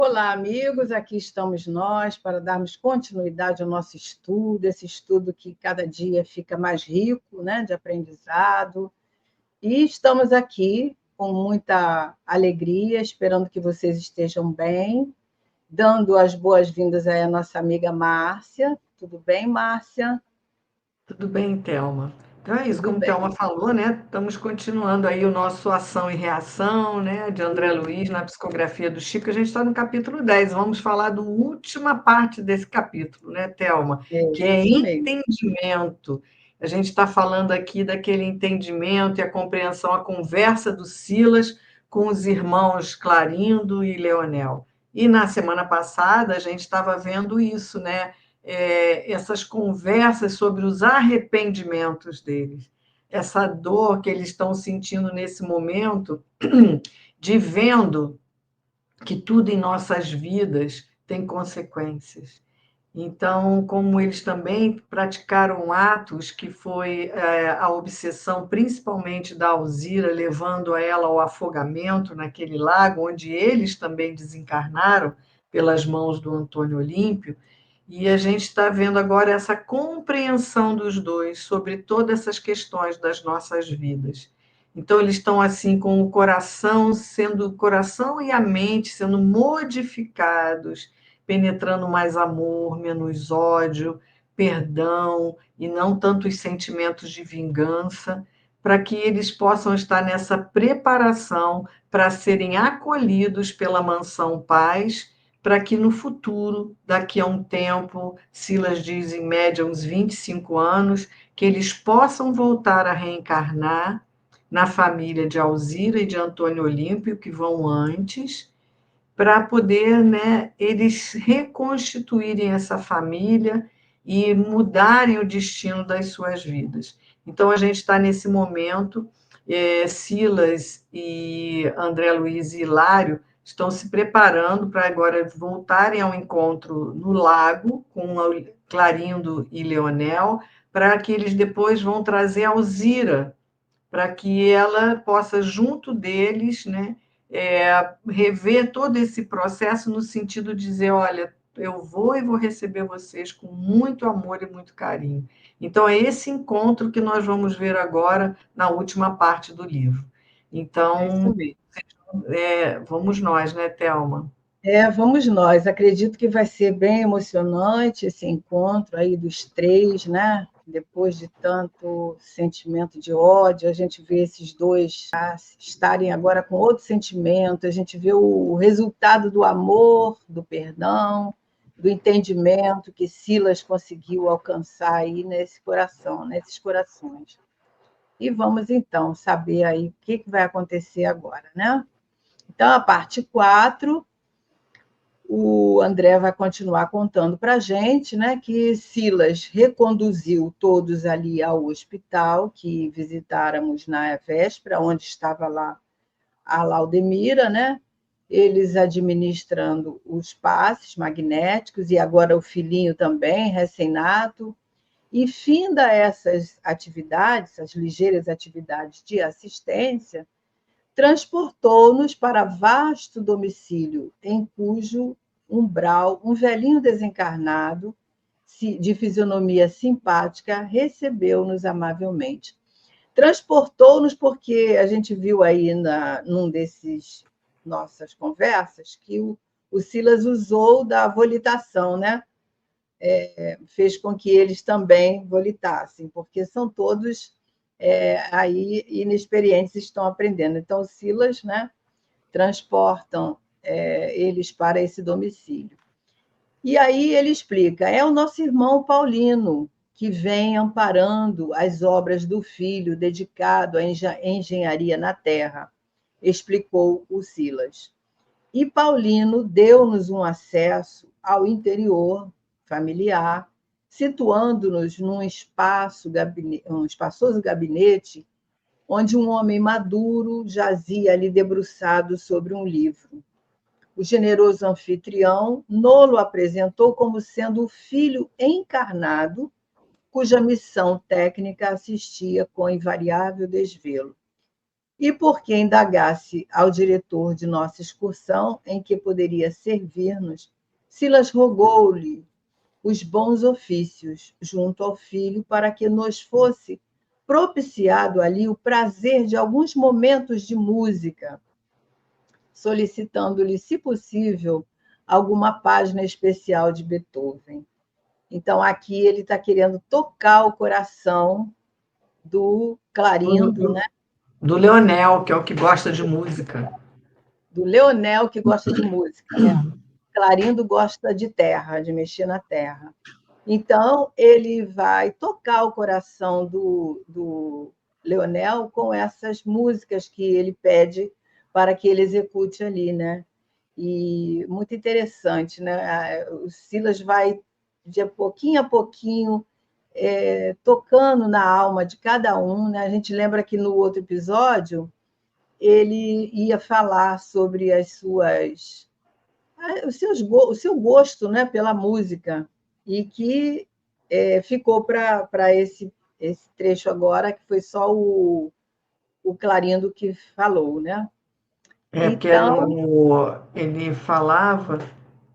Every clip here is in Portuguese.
Olá, amigos, aqui estamos nós para darmos continuidade ao nosso estudo, esse estudo que cada dia fica mais rico, né, de aprendizado. E estamos aqui com muita alegria, esperando que vocês estejam bem, dando as boas-vindas à nossa amiga Márcia. Tudo bem, Márcia? Tudo bem, Thelma? Então é isso, Tudo como a bem. Thelma falou, né? Estamos continuando aí o nosso Ação e Reação, né? De André Luiz na psicografia do Chico. A gente está no capítulo 10. Vamos falar da última parte desse capítulo, né, Thelma? É Que é isso mesmo. entendimento. A gente está falando aqui daquele entendimento e a compreensão, a conversa do Silas com os irmãos Clarindo e Leonel. E na semana passada a gente estava vendo isso, né? Essas conversas sobre os arrependimentos deles, essa dor que eles estão sentindo nesse momento, de vendo que tudo em nossas vidas tem consequências. Então, como eles também praticaram atos que foi a obsessão, principalmente da Alzira, levando a ela ao afogamento naquele lago, onde eles também desencarnaram pelas mãos do Antônio Olímpio, e a gente está vendo agora essa compreensão dos dois sobre todas essas questões das nossas vidas. Então, eles estão assim com o coração e a mente sendo modificados, penetrando mais amor, menos ódio, perdão, e não tantos sentimentos de vingança, para que eles possam estar nessa preparação para serem acolhidos pela Mansão Paz, para que no futuro, daqui a um tempo, Silas diz em média uns 25 anos, que eles possam voltar a reencarnar na família de Alzira e de Antônio Olímpio, que vão antes, para poder, né, eles reconstituírem essa família e mudarem o destino das suas vidas. Então, a gente está nesse momento, Silas e André Luiz e Hilário estão se preparando para agora voltarem ao encontro no lago com Clarindo e Leonel, para que eles depois vão trazer Alzira, para que ela possa, junto deles, né, rever todo esse processo no sentido de dizer, olha, eu vou e vou receber vocês com muito amor e muito carinho. Então, é esse encontro que nós vamos ver agora na última parte do livro. É isso Então, mesmo. vamos nós, né, Thelma? Vamos nós. Acredito que vai ser bem emocionante esse encontro aí dos três, né? Depois de tanto sentimento de ódio, a gente vê esses dois estarem agora com outro sentimento, a gente vê o resultado do amor, do perdão, do entendimento que Silas conseguiu alcançar aí nesse coração, nesses corações. E vamos então saber aí o que vai acontecer agora, né? Então, a parte 4, o André vai continuar contando para a gente, né, que Silas reconduziu todos ali ao hospital que visitáramos na véspera, onde estava lá a Laudemira, né? Eles administrando os passes magnéticos e agora o filhinho também, recém-nato. E finda essas atividades, essas ligeiras atividades de assistência, transportou-nos para vasto domicílio, em cujo umbral um velhinho desencarnado, de fisionomia simpática, recebeu-nos amavelmente. Transportou-nos porque a gente viu aí num desses nossas conversas que o Silas usou da volitação, né? Fez com que eles também volitassem, porque são todos aí inexperientes, estão aprendendo. Então, o Silas, né, transportam eles para esse domicílio. E aí ele explica: é o nosso irmão Paulino, que vem amparando as obras do filho dedicado à engenharia na terra, explicou o Silas. E Paulino deu-nos um acesso ao interior familiar, situando-nos num um espaçoso gabinete onde um homem maduro jazia ali debruçado sobre um livro. O generoso anfitrião Nolo apresentou como sendo o filho encarnado, cuja missão técnica assistia com invariável desvelo. e porque indagasse ao diretor de nossa excursão em que poderia servir-nos, Silas rogou-lhe os bons ofícios junto ao filho para que nos fosse propiciado ali o prazer de alguns momentos de música, solicitando-lhe, se possível, alguma página especial de Beethoven. Então, aqui ele está querendo tocar o coração do Clarindo, né? Do Leonel, que é o que gosta de música. Do Leonel, que gosta de música. Clarindo gosta de terra, de mexer na terra. Então, ele vai tocar o coração do Leonel com essas músicas que ele pede para que ele execute ali, né? E muito interessante, né? O Silas vai, de pouquinho a pouquinho, tocando na alma de cada um, né? A gente lembra que no outro episódio ele ia falar sobre o seu gosto, né, pela música, e que ficou para esse trecho agora, que foi só o Clarindo que falou, né? Porque Então, ele falava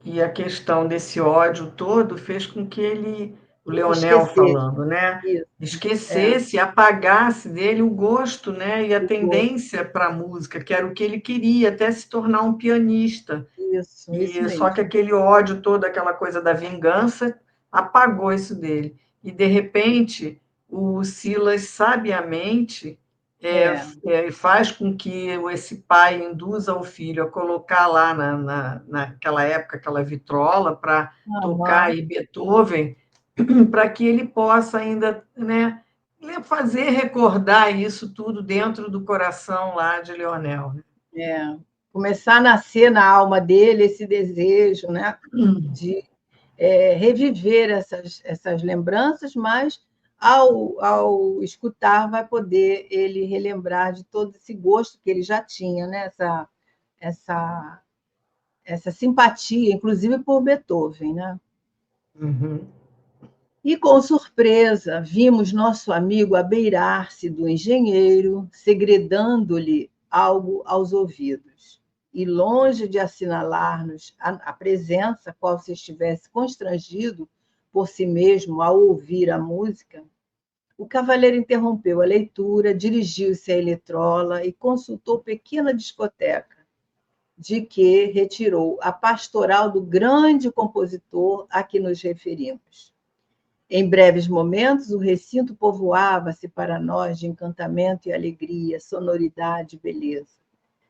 que a questão desse ódio todo fez com que ele, o Leonel esquecer falando, né, isso, esquecesse, apagasse dele o gosto, né, e a o gosto, tendência para a música, que era o que ele queria, até se tornar um pianista. isso E só que mesmo. aquele ódio todo, aquela coisa da vingança, apagou isso dele. E, de repente, o Silas, sabiamente, É, faz com que esse pai induza o filho a colocar lá naquela época aquela vitrola para tocar aham, aí Beethoven, para que ele possa ainda, né, fazer recordar isso tudo dentro do coração lá de Leonel. Né? é. Começar a nascer na alma dele esse desejo, né, de reviver essas lembranças, mas ao escutar vai poder ele relembrar de todo esse gosto que ele já tinha, né? Essa, essa simpatia, inclusive por Beethoven. Né? Uhum. E, com surpresa, vimos nosso amigo abeirar-se do engenheiro, segredando-lhe algo aos ouvidos. E, longe de assinalar-nos a presença, qual se estivesse constrangido por si mesmo ao ouvir a música, o cavaleiro interrompeu a leitura, dirigiu-se à eletrola e consultou pequena discoteca, de que retirou a pastoral do grande compositor a que nos referimos. Em breves momentos, o recinto povoava-se para nós de encantamento e alegria, sonoridade e beleza.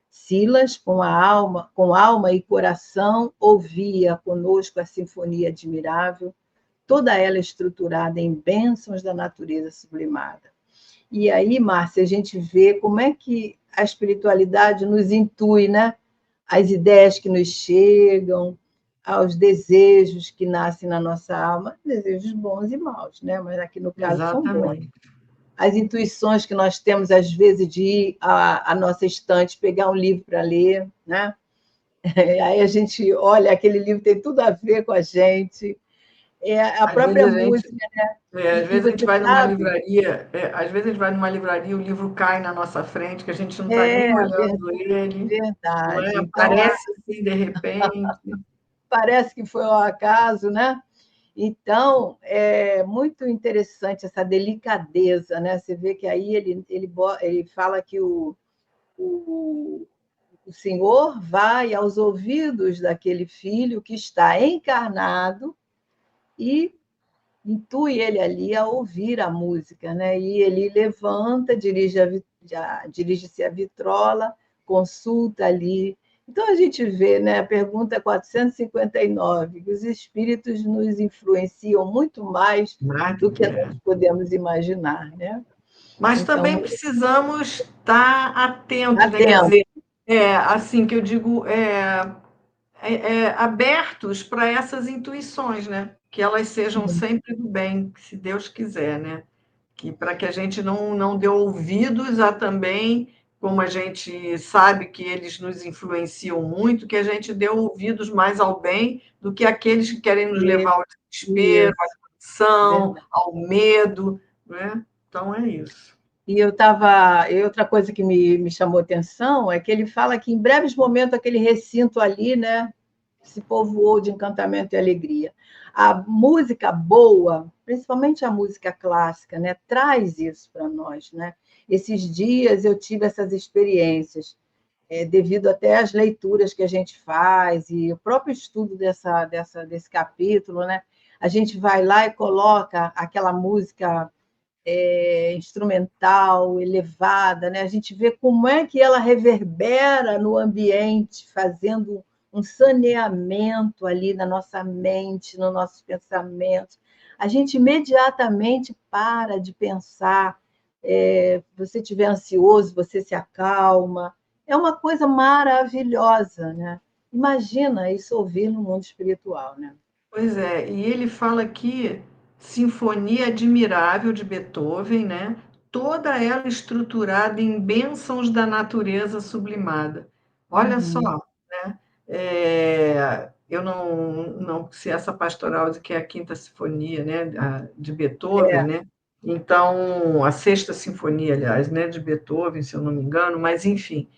Silas, com alma e coração, ouvia conosco a sinfonia admirável, toda ela estruturada em bênçãos da natureza sublimada. E aí, Márcia, a gente vê como é que a espiritualidade nos intui, né? As ideias que nos chegam, aos desejos que nascem na nossa alma, desejos bons e maus, né? Mas aqui no caso são bons. Exatamente. As intuições que nós temos, às vezes, de ir à nossa estante, pegar um livro para ler, né? Aí a gente olha, aquele livro tem tudo a ver com a gente, a Às vezes própria a gente, música, às e vezes a gente você vai numa sabe, livraria, às vezes a gente vai numa livraria, o livro cai na nossa frente, que a gente não está nem olhando ele, não é? verdade. Então, Aparece assim de repente. parece que foi ao acaso, né? Então, é muito interessante essa delicadeza, né? Você vê que aí ele fala que o, o Senhor vai aos ouvidos daquele filho que está encarnado e intui ele ali a ouvir a música, né? E ele levanta, dirige-se à vitrola, consulta ali. Então a gente vê, né, a pergunta 459, que os espíritos nos influenciam muito mais Mais do do que que é. nós podemos imaginar, né? Mas também Então, precisamos estar atentos, né? Quer atento. dizer, assim que eu digo, abertos para essas intuições, né? Que elas sejam sempre do bem, se Deus quiser, né? Que para que a gente não dê ouvidos a também, como a gente sabe que eles nos influenciam muito, que a gente dê ouvidos mais ao bem do que aqueles que querem nos levar ao desespero, à Isso, tensão, verdade. ao medo, né? Então é isso. E outra coisa que me chamou atenção é que ele fala que em breves momentos aquele recinto ali, né, se povoou de encantamento e alegria. A música boa, principalmente a música clássica, né, traz isso para nós, né? Esses dias eu tive essas experiências, devido até às leituras que a gente faz e o próprio estudo desse capítulo, né? A gente vai lá e coloca aquela música instrumental, elevada, né? A gente vê como é que ela reverbera no ambiente, fazendo um saneamento ali na nossa mente, nos nossos pensamentos. A gente imediatamente para de pensar. Você estiver ansioso, você se acalma. É uma coisa maravilhosa, né? Imagina isso ouvir no mundo espiritual, né? Pois é, e ele fala aqui, Sinfonia Admirável de Beethoven, né? Toda ela estruturada em bênçãos da natureza sublimada. Olha só, Uhum. né? Eu não sei essa pastoral que é a Quinta Sinfonia, né? De Beethoven, É, né? Então, a Sexta Sinfonia, aliás, né? De Beethoven, se eu não me engano, mas enfim,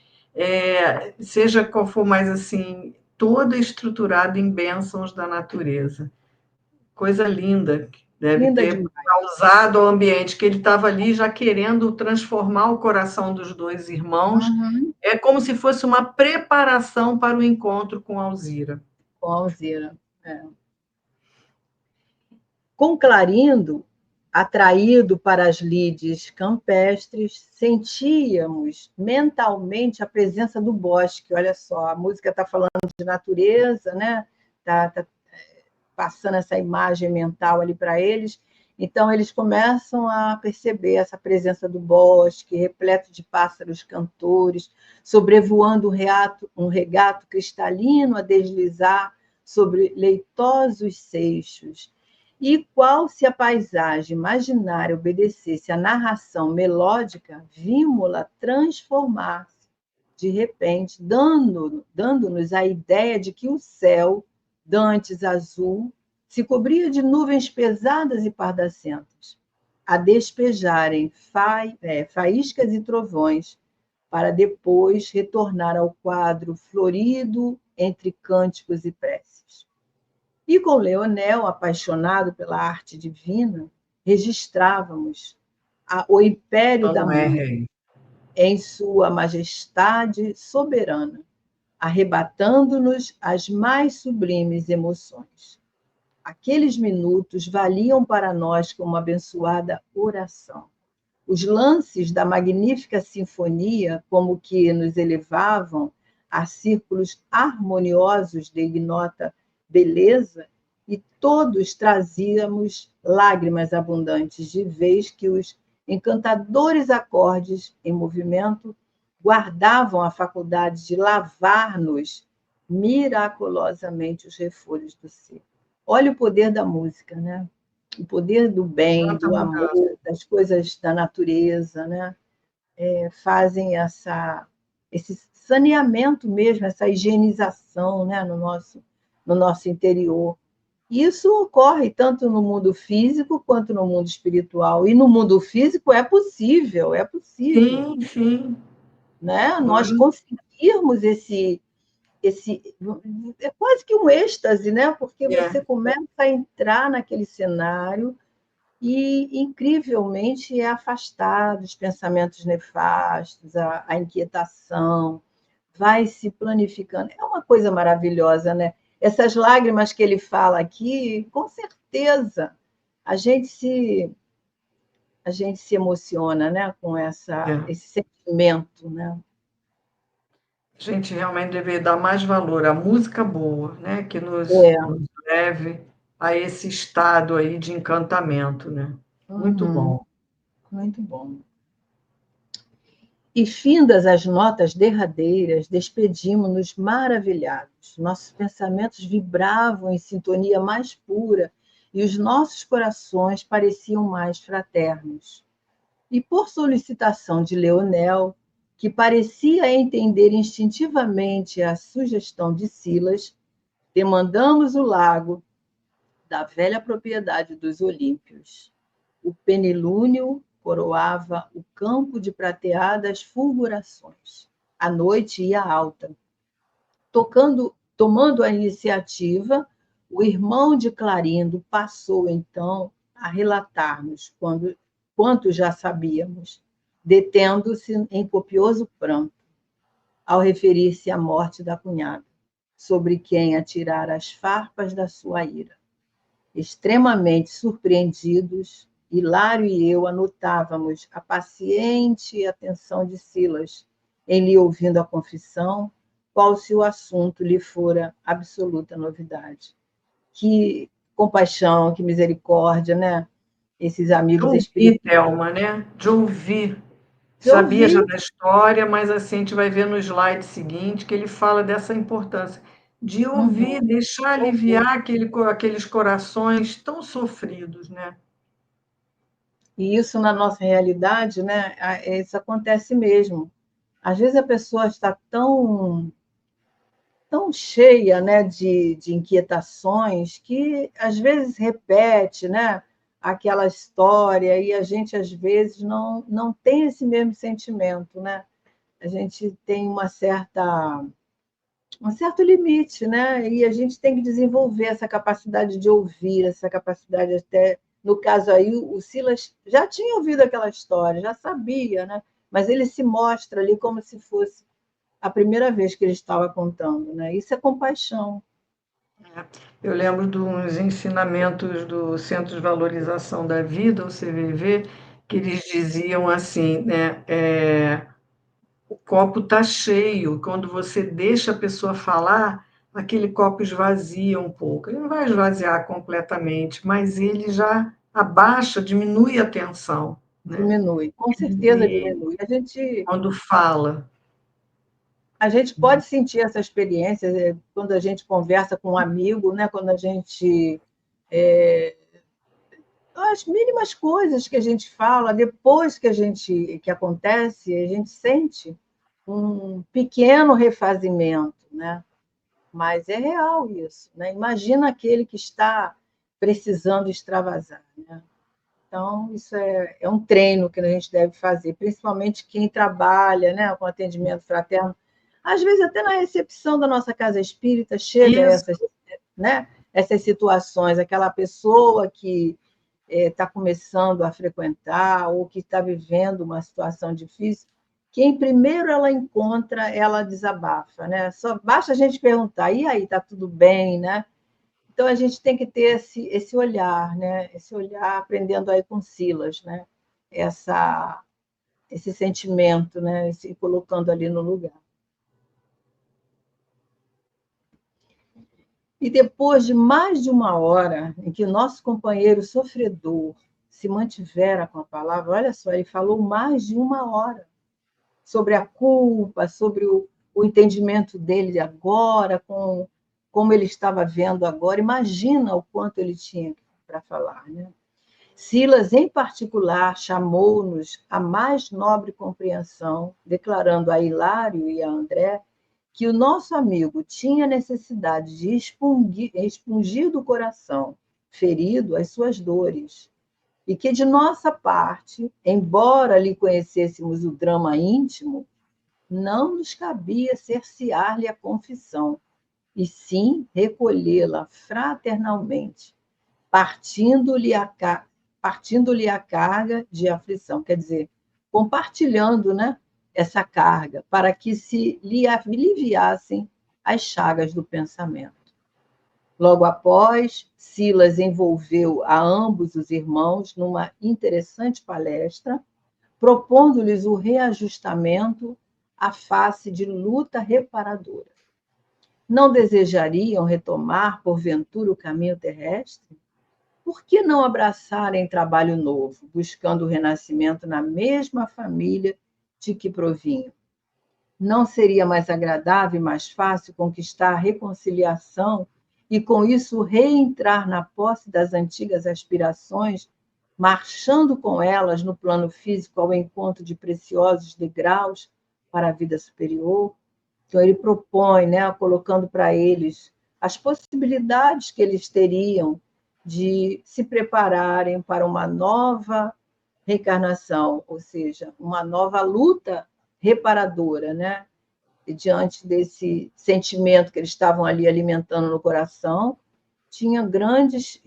seja qual for mais assim, toda estruturada em bênçãos da natureza. Coisa linda, que deve linda ter demais. causado ao ambiente, que ele estava ali já querendo transformar o coração dos dois irmãos. Uhum. É como se fosse uma preparação para o encontro com Alzira. Com Alzira. É. Com Clarindo, atraído para as lides campestres, sentíamos mentalmente a presença do bosque. Olha só, a música está falando de natureza, né? Tá passando essa imagem mental ali para eles. Então, eles começam a perceber essa presença do bosque, repleto de pássaros cantores, sobrevoando um regato cristalino a deslizar sobre leitosos seixos. E qual se a paisagem imaginária obedecesse à narração melódica, vimos-la transformar-se, de repente, dando-nos a ideia de que o céu, dantes azul, se cobria de nuvens pesadas e pardacentas, a despejarem faíscas e trovões, para depois retornar ao quadro florido entre cânticos e preces. E com Leonel, apaixonado pela arte divina, registrávamos o império Então, da não é música rei. em sua majestade soberana, arrebatando-nos as mais sublimes emoções. Aqueles minutos valiam para nós como uma abençoada oração. Os lances da magnífica sinfonia, como que nos elevavam a círculos harmoniosos de ignota beleza, e todos trazíamos lágrimas abundantes, de vez que os encantadores acordes em movimento guardavam a faculdade de lavar-nos miraculosamente os refolhos do ser. Olha o poder da música, né? O poder do bem, Quanta do mudança. amor, das coisas da natureza, né? Fazem esse saneamento mesmo, essa higienização, né? No nosso interior. Isso ocorre tanto no mundo físico quanto no mundo espiritual. E no mundo físico é possível, Sim, sim. né? Nós Olha, conseguirmos esse é quase que um êxtase, né? Porque é. você começa a entrar naquele cenário e, incrivelmente, é afastar dos pensamentos nefastos, a inquietação, vai se planificando. É uma coisa maravilhosa, né? Essas lágrimas que ele fala aqui, com certeza, a gente se, a gente se emociona, né? Com É. esse sentimento, né? A gente realmente deveria dar mais valor à música boa, né? Que É, nos leve a esse estado aí de encantamento, né? Muito uhum, bom. muito bom. E findas as notas derradeiras, despedimos-nos maravilhados. Nossos pensamentos vibravam em sintonia mais pura e os nossos corações pareciam mais fraternos. E por solicitação de Leonel, que parecia entender instintivamente a sugestão de Silas, demandamos o lago da velha propriedade dos Olímpios, o penilúnio coroava o campo de prateadas fulgurações. A noite ia alta. Tomando a iniciativa, o irmão de Clarindo passou, então, a relatar-nos quanto já sabíamos, detendo-se em copioso pranto, ao referir-se à morte da cunhada, sobre quem atirara as farpas da sua ira. Extremamente surpreendidos, Hilário e eu anotávamos a paciente atenção de Silas em lhe ouvindo a confissão, qual se o assunto lhe fora absoluta novidade. Que compaixão, que misericórdia, né? Esses De amigos ouvir, espirituais. Thelma, né? De ouvir. De Sabia já ouvir, da história, mas assim a gente vai ver no slide seguinte que ele fala dessa importância de ouvir, deixar ouvir. aliviar aqueles corações tão sofridos, né? E isso na nossa realidade, né? Isso acontece mesmo. Às vezes a pessoa está tão cheia, né, de inquietações que às vezes repete, né, aquela história e a gente às vezes não tem esse mesmo sentimento, né? A gente tem um certo limite, né? E a gente tem que desenvolver essa capacidade de ouvir, essa capacidade até, no caso aí, o Silas já tinha ouvido aquela história, já sabia, né? Mas ele se mostra ali como se fosse a primeira vez que ele estava contando, né? Isso é compaixão. Eu lembro dos ensinamentos do Centro de Valorização da Vida, o CVV, que eles diziam assim, né? O copo está cheio. Quando você deixa a pessoa falar, aquele copo esvazia um pouco. Ele não vai esvaziar completamente, mas ele já abaixa, diminui a tensão, né? Diminui, com certeza Diminui diminui. quando fala. A gente pode sentir essa experiência quando a gente conversa com um amigo, né? Quando a gente as mínimas coisas que a gente fala, depois que acontece, a gente sente um pequeno refazimento, né? Mas é real isso, né? Imagina aquele que está precisando extravasar, né? Então, isso é um treino que a gente deve fazer, principalmente quem trabalha, né, com atendimento fraterno. Às vezes, até na recepção da nossa casa espírita, chega Isso, essas, né, essas situações, aquela pessoa que está começando a frequentar ou que está vivendo uma situação difícil, quem primeiro ela encontra, ela desabafa, né? Só basta a gente perguntar, e aí, está tudo bem, né? Então, a gente tem que ter esse olhar, né? Esse olhar aprendendo aí com Silas, né? Essa, esse sentimento, né? Se colocando ali no lugar. E depois de mais de uma hora em que o nosso companheiro sofredor se mantivera com a palavra, olha só, ele falou mais de uma hora sobre a culpa, sobre o entendimento dele de agora, como ele estava vendo agora. Imagina o quanto ele tinha para falar, né? Silas, em particular, chamou-nos à mais nobre compreensão, declarando a Hilário e a André que o nosso amigo tinha necessidade de expungir do coração ferido as suas dores, e que, de nossa parte, embora lhe conhecêssemos o drama íntimo, não nos cabia cercear-lhe a confissão, e sim recolhê-la fraternalmente, partindo-lhe a carga de aflição, quer dizer, compartilhando, né, essa carga, para que se lhe aliviassem as chagas do pensamento. Logo após, Silas envolveu a ambos os irmãos numa interessante palestra, propondo-lhes o reajustamento à face de luta reparadora. Não desejariam retomar, porventura, o caminho terrestre? Por que não abraçarem trabalho novo, buscando o renascimento na mesma família de que provinham? Não seria mais agradável e mais fácil conquistar a reconciliação e, com isso, reentrar na posse das antigas aspirações, marchando com elas no plano físico ao encontro de preciosos degraus para a vida superior? Então, ele propõe, né, colocando para eles as possibilidades que eles teriam de se prepararem para uma nova reencarnação, ou seja, uma nova luta reparadora, né? E diante desse sentimento que eles estavam ali alimentando no coração, tinha grandes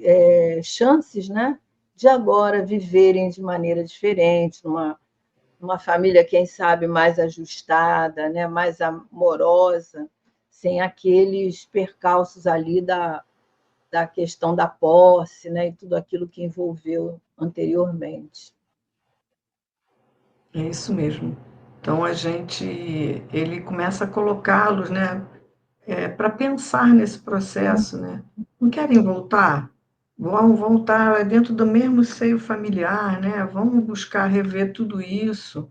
chances, né, de agora viverem de maneira diferente, numa família, quem sabe, mais ajustada, né, mais amorosa, sem aqueles percalços ali da questão da posse, né, e tudo aquilo que envolveu anteriormente. É isso mesmo. Então ele começa a colocá-los, né, para pensar nesse processo, né? Não querem voltar? Vão voltar dentro do mesmo seio familiar, né? Vamos buscar rever tudo isso,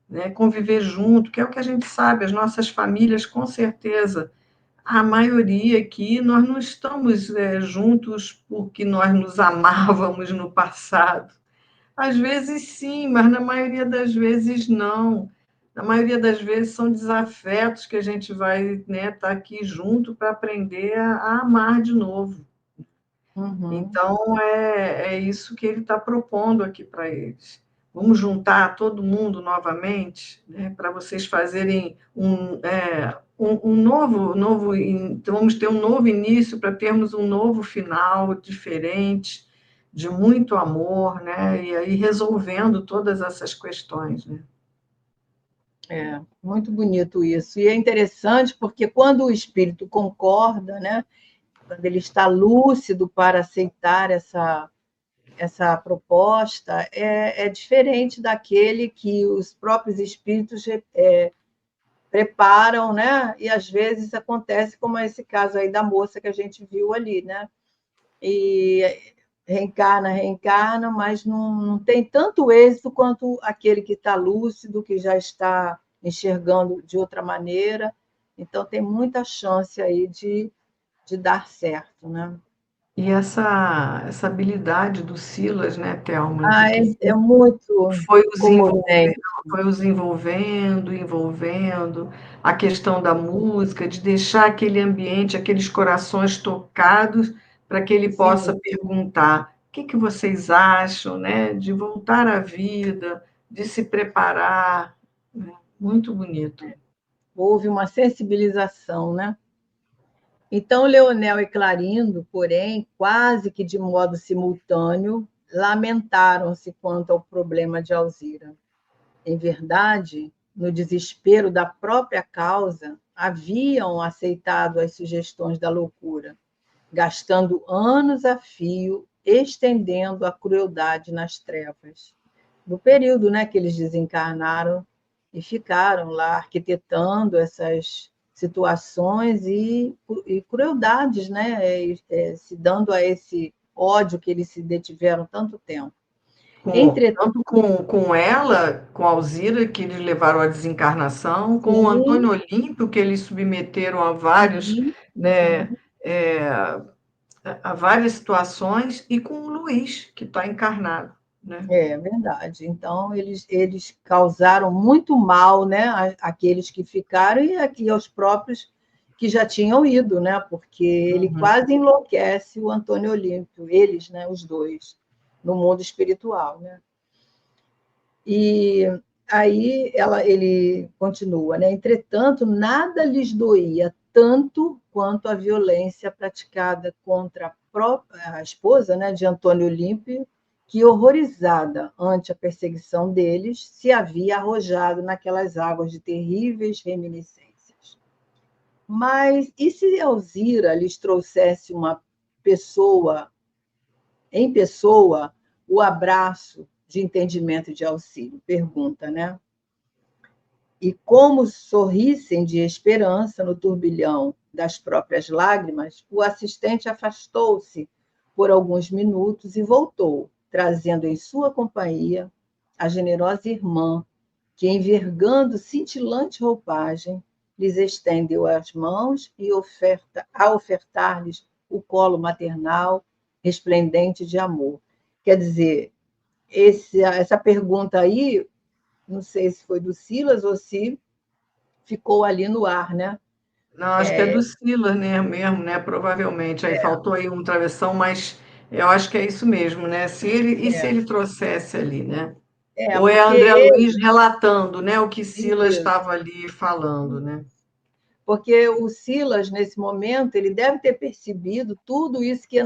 né? Conviver junto, que é o que a gente sabe, as nossas famílias, com certeza, a maioria aqui, nós não estamos juntos porque nós nos amávamos no passado. Às vezes sim, mas na maioria das vezes não. Na maioria das vezes são desafetos que a gente vai, né, estar aqui junto para aprender a amar de novo. Uhum. Então, é isso que ele está propondo aqui para eles. Vamos juntar todo mundo novamente, né, para vocês fazerem um novo, então vamos ter um novo início para termos um novo final diferente, de muito amor, né, e aí resolvendo todas essas questões, né? É, muito bonito isso. E é interessante porque quando o espírito concorda, né, quando ele está lúcido para aceitar essa proposta, é diferente daquele que os próprios espíritos preparam, né? E às vezes acontece como esse caso aí da moça que a gente viu ali, né? E reencarna, mas não tem tanto êxito quanto aquele que está lúcido, que já está enxergando de outra maneira. Então tem muita chance aí de dar certo, né? E essa habilidade do Silas, né, Thelma, de Ah, que é muito foi os envolvendo, comovente. envolvendo, a questão da música, de deixar aquele ambiente, aqueles corações tocados, para que ele possa Sim, perguntar: o que que vocês acham, né, de voltar à vida, de se preparar, né? Muito bonito. houve uma sensibilização, né? Então, Leonel e Clarindo, porém, quase que de modo simultâneo, lamentaram-se quanto ao problema de Alzira. Em verdade, no desespero da própria causa, haviam aceitado as sugestões da loucura, gastando anos a fio, estendendo a crueldade nas trevas. No período, né, que eles desencarnaram e ficaram lá arquitetando essas situações e crueldades, né, se dando a esse ódio que eles se detiveram tanto tempo. Entretanto, Tanto com ela, com a Alzira, que eles levaram à desencarnação, com o sim, Antônio Olímpio, que eles submeteram a vários, sim, né, é, a várias situações, e com o Luiz, que está encarnado, né? é verdade. Então, eles causaram muito mal, né, àqueles que ficaram e aqui aos próprios que já tinham ido, né, porque ele Uhum. quase enlouquece o Antônio Olímpio, eles, né, os dois, no mundo espiritual, né. E aí ele continua, né? Entretanto, nada lhes doía tanto quanto a violência praticada contra a esposa, né, de Antônio Olímpio, que, horrorizada ante a perseguição deles, se havia arrojado naquelas águas de terríveis reminiscências. Mas e se Elzira lhes trouxesse uma pessoa, em pessoa, o abraço de entendimento e de auxílio? Pergunta, né? E como sorrissem de esperança no turbilhão das próprias lágrimas, o assistente afastou-se por alguns minutos e voltou, trazendo em sua companhia a generosa irmã, que, envergando cintilante roupagem, lhes estendeu as mãos e a ofertar-lhes o colo maternal resplendente de amor. Quer dizer, essa pergunta aí, não sei se foi do Silas ou se ficou ali no ar, né? Não, acho que é do Silas, né, mesmo, né? Provavelmente. Aí faltou aí um travessão, mas eu acho que é isso mesmo, né? Se ele trouxesse ali, né? Ou é porque André Luiz relatando, né, o que Silas isso, estava ali falando, né? porque o Silas, nesse momento, ele deve ter percebido tudo isso que é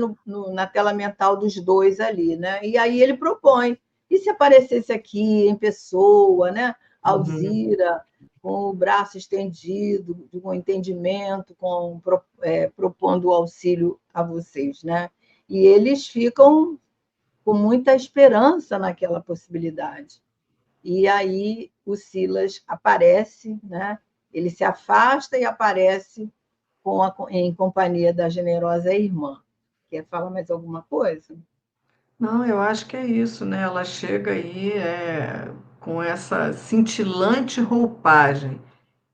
na tela mental dos dois ali, né? E aí ele propõe, e se aparecesse aqui em pessoa, né? Uhum. Alzira, com o braço estendido, com entendimento, propondo auxílio a vocês, né? E eles ficam com muita esperança naquela possibilidade. E aí o Silas aparece, né? Ele se afasta e aparece em companhia da generosa irmã. Quer falar mais alguma coisa? Não, eu acho que é isso, né? Ela chega aí com essa cintilante roupagem.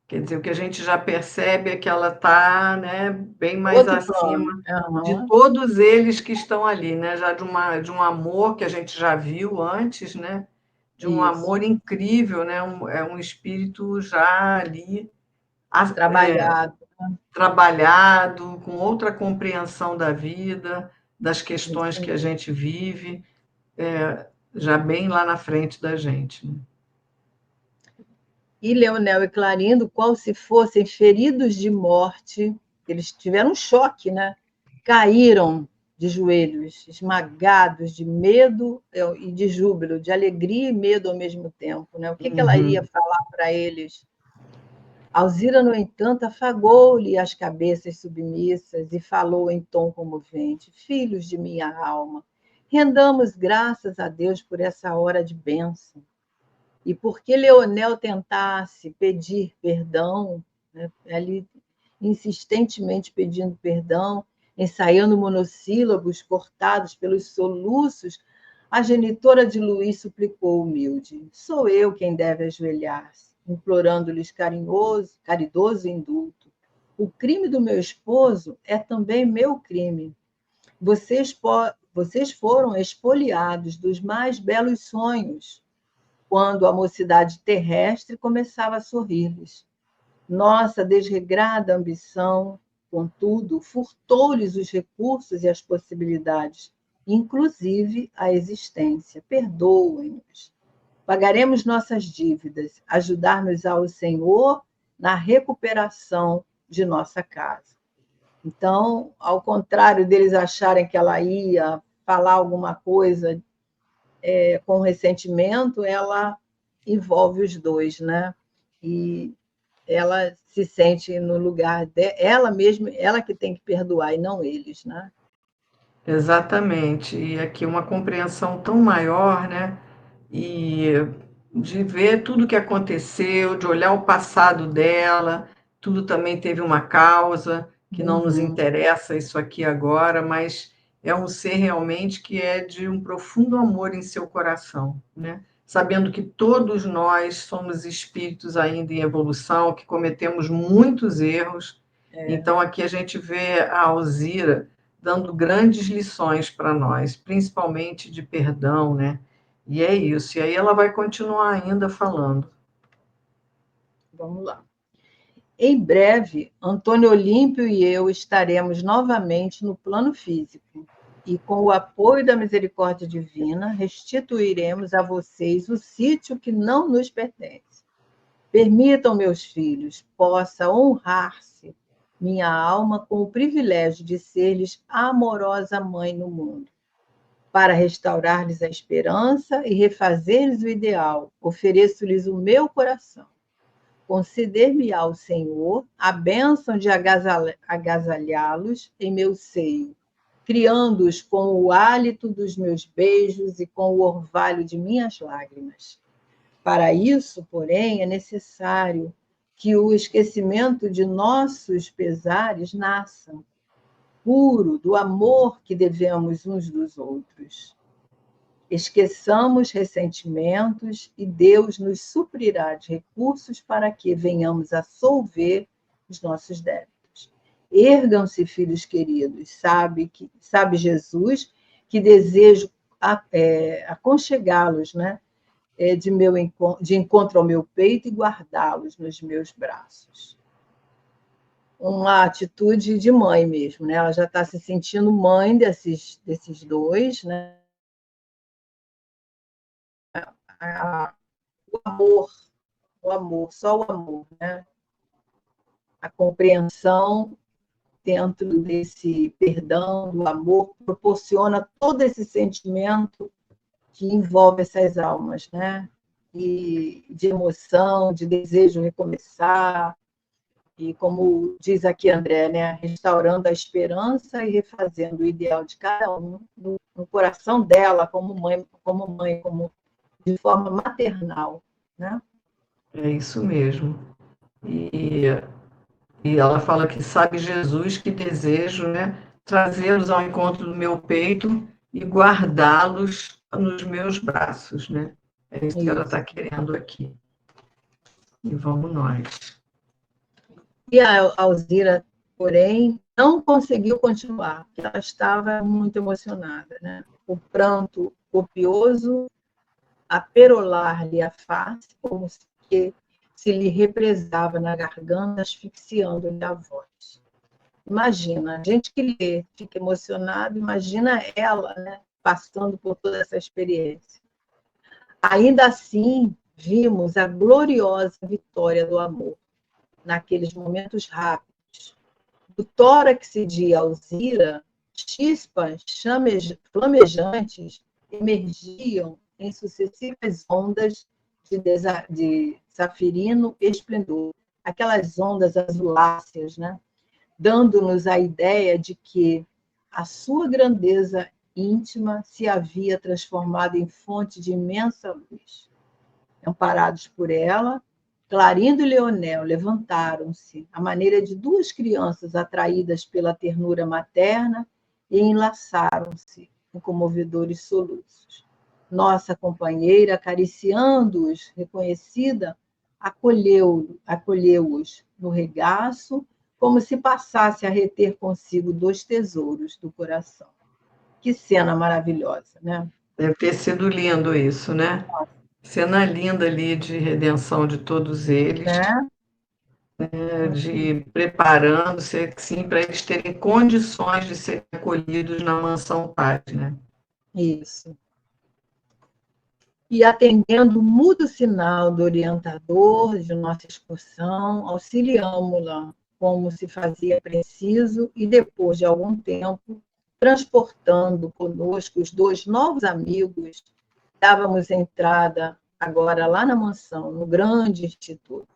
Quer dizer, o que a gente já percebe é que ela está, né, bem mais Outro acima plano. de Uhum. todos eles que estão ali, né? Já de um amor que a gente já viu antes, né? De um Isso, amor incrível, né? É um espírito já ali trabalhado. trabalhado, com outra compreensão da vida, das questões Isso que a mesmo. gente vive, já bem lá na frente da gente, né? E Leonel e Clarindo, qual se fossem feridos de morte, eles tiveram um choque, né? Caíram de joelhos, esmagados de medo e de júbilo, de alegria e medo ao mesmo tempo, né? O que ela iria Uhum. falar para eles? Alzira, no entanto, afagou-lhe as cabeças submissas e falou em tom comovente: Filhos de minha alma, rendamos graças a Deus por essa hora de bênção. E porque Leonel tentasse pedir perdão, né, ali insistentemente pedindo perdão, ensaiando monossílabos cortados pelos soluços, a genitora de Luís suplicou humilde: Sou eu quem deve ajoelhar-se, implorando-lhes caridoso indulto. O crime do meu esposo é também meu crime. Vocês foram expoliados dos mais belos sonhos, quando a mocidade terrestre começava a sorrir-lhes. Nossa desregrada ambição, contudo, furtou-lhes os recursos e as possibilidades, inclusive a existência. Perdoem-nos. Pagaremos nossas dívidas, ajudar-nos ao Senhor na recuperação de nossa casa. Então, ao contrário deles acharem que ela ia falar alguma coisa com ressentimento, ela envolve os dois, né? E ela se sente no lugar dela mesma, ela que tem que perdoar e não eles, né? Exatamente. E aqui uma compreensão tão maior, né? E de ver tudo que aconteceu, de olhar o passado dela, tudo também teve uma causa, que não nos Uhum. interessa isso aqui agora, mas é um ser realmente que é de um profundo amor em seu coração, né? Sabendo que todos nós somos espíritos ainda em evolução, que cometemos muitos erros. Então, aqui a gente vê a Alzira dando grandes lições para nós, principalmente de perdão, né? E é isso. E aí ela vai continuar ainda falando. Vamos lá. Em breve, Antônio Olímpio e eu estaremos novamente no plano físico e, com o apoio da misericórdia divina, restituiremos a vocês o sítio que não nos pertence. Permitam, meus filhos, possa honrar-se minha alma com o privilégio de ser-lhes amorosa mãe no mundo. Para restaurar-lhes a esperança e refazer-lhes o ideal, ofereço-lhes o meu coração. Conceder-me-á o Senhor a bênção de agasalhá-los em meu seio, criando-os com o hálito dos meus beijos e com o orvalho de minhas lágrimas. Para isso, porém, é necessário que o esquecimento de nossos pesares nasça, puro, do amor que devemos uns dos outros. Esqueçamos ressentimentos e Deus nos suprirá de recursos para que venhamos a solver os nossos débitos. Ergam-se, filhos queridos, sabe Jesus que desejo aconchegá-los, né? De encontro ao meu peito e guardá-los nos meus braços. Uma atitude de mãe mesmo, né? Ela já está se sentindo mãe desses dois, né? o amor, só o amor, né? A compreensão dentro desse perdão, do amor, proporciona todo esse sentimento que envolve essas almas, né? E de emoção, de desejo de recomeçar, e como diz aqui André, né? Restaurando a esperança e refazendo o ideal de cada um no coração dela, como mãe, como de forma maternal, né? É isso mesmo. E, e ela fala que sabe Jesus que desejo, né, trazê-los ao encontro do meu peito e guardá-los nos meus braços, né? É isso que ela Isso. está querendo aqui. E vamos nós. E a Alzira, porém, não conseguiu continuar, porque ela estava muito emocionada, né? O pranto copioso a perolar-lhe a face, como se lhe represava na garganta, asfixiando-lhe a voz. Imagina, a gente que lê, fica emocionado, imagina ela, né, passando por toda essa experiência. Ainda assim, vimos a gloriosa vitória do amor, naqueles momentos rápidos. Do tórax de Alzira, chispas flamejantes emergiam em sucessivas ondas de safirino esplendor, aquelas ondas azuláceas, né? Dando-nos a ideia de que a sua grandeza íntima se havia transformado em fonte de imensa luz. Amparados por ela, Clarindo e Leonel levantaram-se, à maneira de duas crianças atraídas pela ternura materna, e enlaçaram-se em comovedores soluços. Nossa companheira, acariciando-os, reconhecida, acolheu-os no regaço, como se passasse a reter consigo dois tesouros do coração. Que cena maravilhosa, né? Deve ter sido lindo isso, né? Cena linda ali de redenção de todos eles, Né? de preparando-se assim, para eles terem condições de serem acolhidos na mansão Paz, né? Isso. E atendendo o mudo sinal do orientador de nossa excursão, auxiliamo-la como se fazia preciso e, depois de algum tempo, transportando conosco os dois novos amigos, dávamos entrada agora lá na mansão, no grande instituto.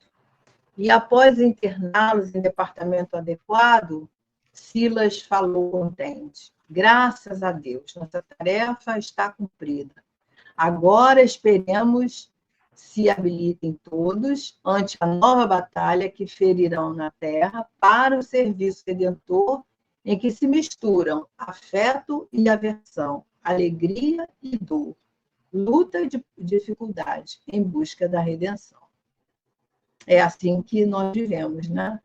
E após interná-los em departamento adequado, Silas falou contente. Graças a Deus, nossa tarefa está cumprida. Agora esperemos se habilitem todos ante a nova batalha que ferirão na terra para o serviço redentor, em que se misturam afeto e aversão, alegria e dor, luta e dificuldade em busca da redenção. É assim que nós vivemos, né?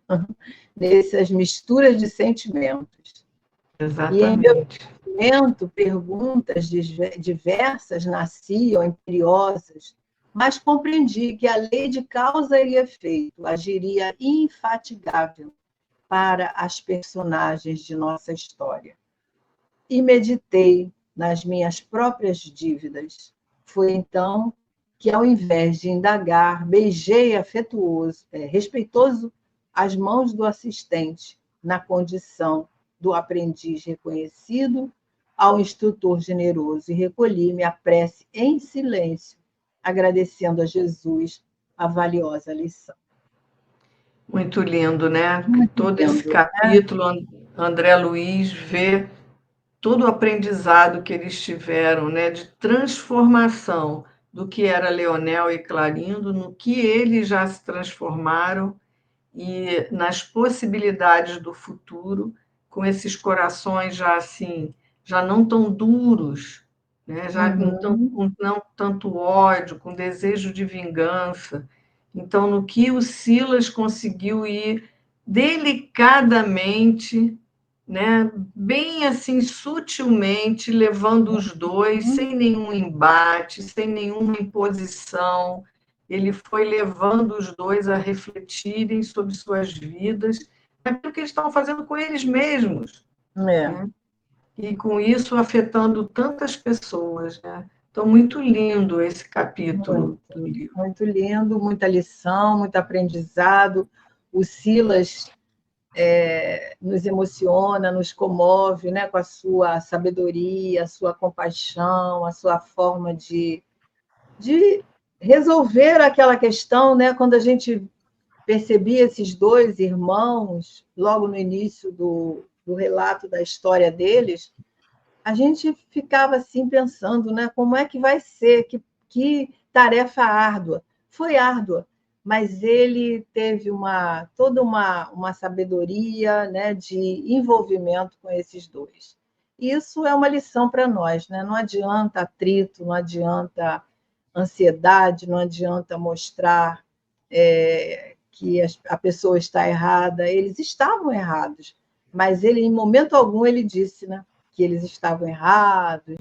Nessas misturas de sentimentos. E em meu Exatamente. momento, perguntas diversas nasciam imperiosas, mas compreendi que a lei de causa e efeito agiria infatigável para as personagens de nossa história. E meditei nas minhas próprias dívidas. Foi então que, ao invés de indagar, beijei respeitoso as mãos do assistente, na condição do aprendiz reconhecido, ao instrutor generoso, e recolhi minha prece em silêncio, agradecendo a Jesus a valiosa lição. Muito lindo, né? Muito Todo esse lindo, né? capítulo, André Luiz vê todo o aprendizado que eles tiveram, né, de transformação do que era Leonel e Clarindo, no que eles já se transformaram e nas possibilidades do futuro, com esses corações já assim, já não tão duros, né, já não, tão, Uhum. não tanto ódio, com desejo de vingança. Então, no que o Silas conseguiu ir delicadamente, né, bem assim, sutilmente, levando os dois, sem nenhum embate, sem nenhuma imposição, ele foi levando os dois a refletirem sobre suas vidas, aquilo que eles estavam fazendo com eles mesmos, É. né? E com isso afetando tantas pessoas, né? Então, muito lindo esse capítulo Muito, do livro. muito lindo, muita lição, muito aprendizado. O Silas nos emociona, nos comove, né, com a sua sabedoria, a sua compaixão, a sua forma de resolver aquela questão, né? Quando a gente percebia esses dois irmãos, logo no início do relato da história deles, a gente ficava assim pensando, né? Como é que vai ser? Que tarefa árdua. Foi árdua, mas ele teve toda uma sabedoria, né, de envolvimento com esses dois. Isso é uma lição para nós, né? Não adianta atrito, não adianta ansiedade, não adianta mostrar que a pessoa está errada. Eles estavam errados, mas ele, em momento algum, ele disse, né, que eles estavam errados,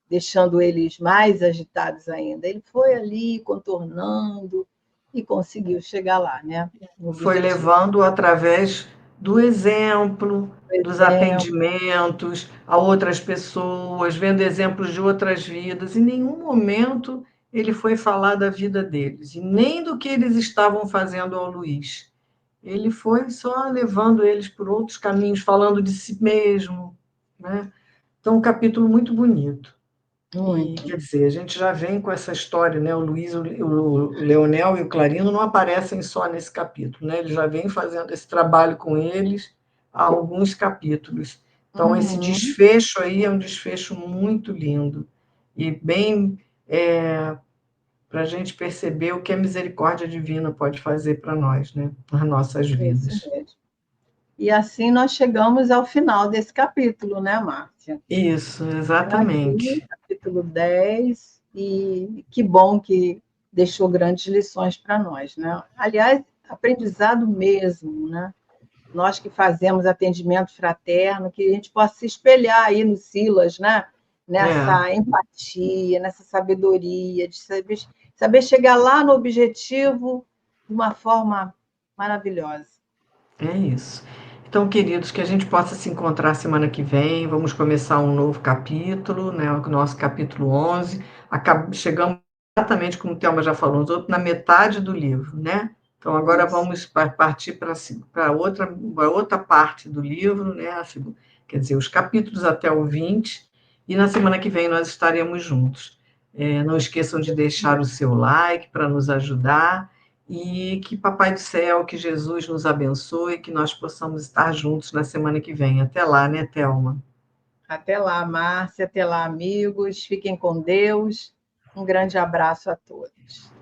deixando eles mais agitados ainda. Ele foi ali contornando e conseguiu chegar lá, né, no Foi objetivo. levando através do exemplo, Por dos exemplo, atendimentos a outras pessoas, vendo exemplos de outras vidas. Em nenhum momento ele foi falar da vida deles, e nem do que eles estavam fazendo ao Luís. Ele foi só levando eles por outros caminhos, falando de si mesmo, né? Então, um capítulo muito bonito. E, muito. quer dizer, a gente já vem com essa história, né? O Luís, o Leonel e o Clarino não aparecem só nesse capítulo, né? Ele já vem fazendo esse trabalho com eles há alguns capítulos. Então, esse Uhum. desfecho aí é um desfecho muito lindo e bem para a gente perceber o que a misericórdia divina pode fazer para nós, né? Nas nossas Isso vidas. mesmo. E assim nós chegamos ao final desse capítulo, né, Márcia? Isso, Aqui, exatamente. capítulo 10 e que bom que deixou grandes lições para nós, né? Aliás, aprendizado mesmo, né? Nós que fazemos atendimento fraterno, que a gente possa se espelhar aí no Silas, né? É, Nessa empatia, nessa sabedoria, de saber chegar lá no objetivo de uma forma maravilhosa. é isso. Então, queridos, que a gente possa se encontrar semana que vem. Vamos começar um novo capítulo, né? O nosso capítulo 11. Chegamos exatamente como o Thelma já falou, na metade do livro, né? Então, agora Isso. vamos partir para outra parte do livro, né? Quer dizer, os capítulos até o 20. E na semana que vem nós estaremos juntos. Não esqueçam de deixar o seu like para nos ajudar. E que Papai do Céu, que Jesus nos abençoe, que nós possamos estar juntos na semana que vem. Até lá, né, Thelma? Até lá, Márcia, até lá, amigos. Fiquem com Deus. Um grande abraço a todos.